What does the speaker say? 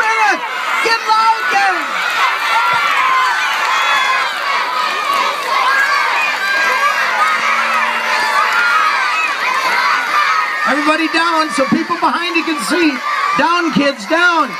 minutes. Get loud, gang. Everybody down so people behind you can see. Down, kids, down.